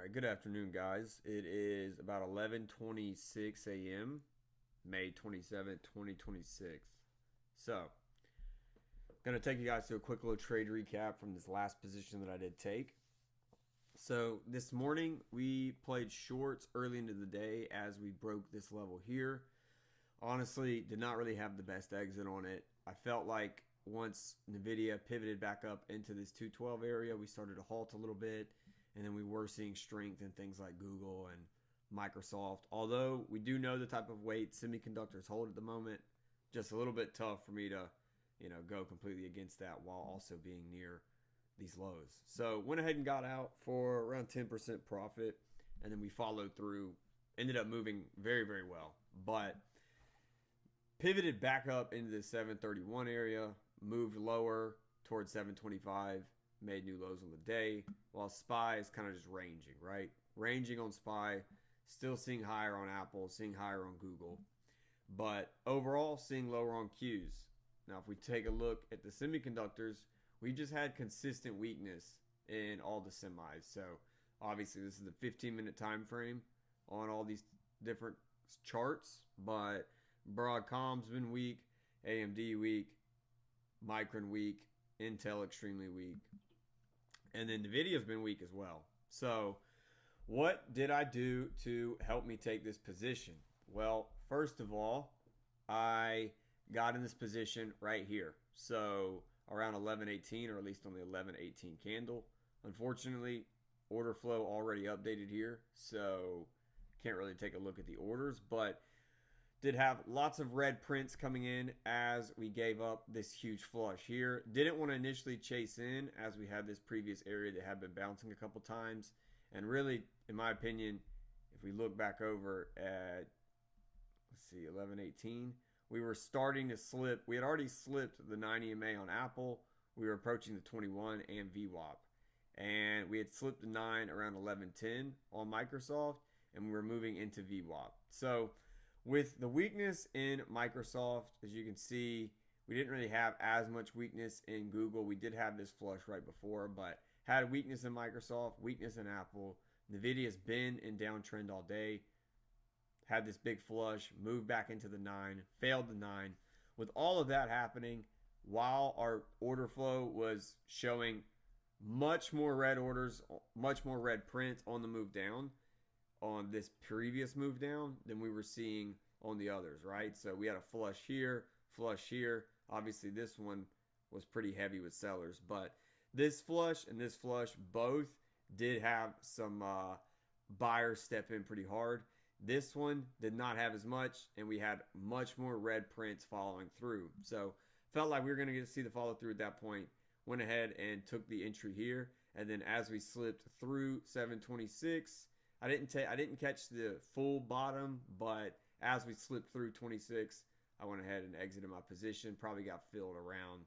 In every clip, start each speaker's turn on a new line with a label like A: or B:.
A: right, good afternoon, guys. It is about 11:26 a.m., May 27th, 2026. So, going to take you guys to a quick little trade recap from this last position that I did take. So, this morning we played shorts early into the day as we broke this level here. Honestly, did not really have the best exit on it. I felt like once Nvidia pivoted back up into this 212 area, we started to halt a little bit, and then we were seeing strength in things like Google and Microsoft. Although we do know the type of weight semiconductors hold at the moment, just a little bit tough for me to, go completely against that while also being near these lows. So went ahead and got out for around 10% profit, and then we followed through. Ended up moving very, very well, but pivoted back up into the 731 area, moved lower towards 725, made new lows on the day, while SPY is kind of just ranging, right? Ranging on SPY, still seeing higher on Apple, seeing higher on Google, but overall seeing lower on Qs. Now, if we take a look at the semiconductors, we just had consistent weakness in all the semis. So obviously this is the 15-minute time frame on all these different charts, but Broadcom's been weak, AMD weak, Micron weak, Intel extremely weak, and then Nvidia's been weak as well. So what did I do to help me take this position? Well, first of all, I got in this position right here. So around 11:18, or at least on the 11:18 candle. Unfortunately, order flow already updated here, so can't really take a look at the orders, but did have lots of red prints coming in as we gave up this huge flush here. Didn't want to initially chase in as we had this previous area that had been bouncing a couple times. And really, in my opinion, if we look back over at, let's see, 11:18, we were starting to slip. We had already slipped the 9 EMA on Apple. We were approaching the 21 and VWAP. And we had slipped the 9 around 11:10 on Microsoft, and we were moving into VWAP. So with the weakness in Microsoft, as you can see, we didn't really have as much weakness in Google. We did have this flush right before, but had weakness in Microsoft, weakness in Apple. Nvidia's been in downtrend all day. Had this big flush, moved back into the 9, failed the 9. With all of that happening, while our order flow was showing much more red orders, much more red print on the move down, on this previous move down than we were seeing on the others, right? So we had a flush here, flush here. Obviously, this one was pretty heavy with sellers, but this flush and this flush both did have some buyers step in pretty hard. This one did not have as much, and we had much more red prints following through. So felt like we were going to get to see the follow through at that point. Went ahead and took the entry here, and then as we slipped through 726, I didn't catch the full bottom, but as we slipped through 26, I went ahead and exited my position. Probably got filled around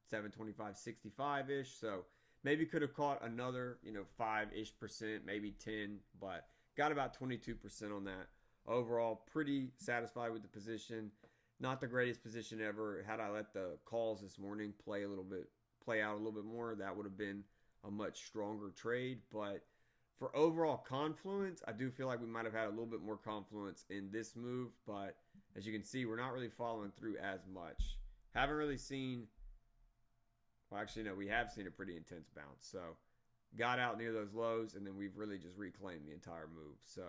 A: 725, 65-ish. So maybe could have caught another, 5-ish%, maybe 10, but got about 22% on that. Overall, pretty satisfied with the position. Not the greatest position ever. Had I let the calls this morning play out a little bit more, that would have been a much stronger trade, but for overall confluence, I do feel like we might have had a little bit more confluence in this move, but as you can see, we're not really following through as much. Haven't really seen, well, actually, no, we have seen a pretty intense bounce. So got out near those lows, and then we've really just reclaimed the entire move. So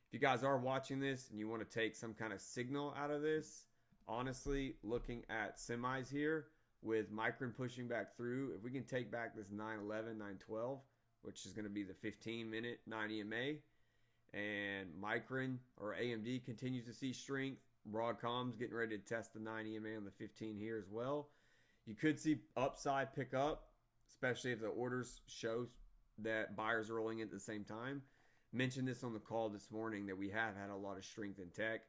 A: if you guys are watching this and you want to take some kind of signal out of this, honestly, looking at semis here with Micron pushing back through, if we can take back this 911, 912, which is going to be the 15-minute 9 EMA, and Micron or AMD continues to see strength. Broadcom's getting ready to test the 9 EMA on the 15 here as well. You could see upside pick up, especially if the orders show that buyers are rolling in at the same time. Mentioned this on the call this morning that we have had a lot of strength in tech.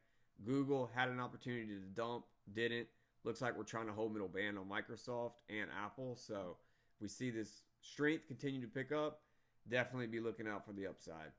A: Google had an opportunity to dump, didn't. Looks like we're trying to hold middle band on Microsoft and Apple. So if we see this strength continue to pick up, definitely be looking out for the upside.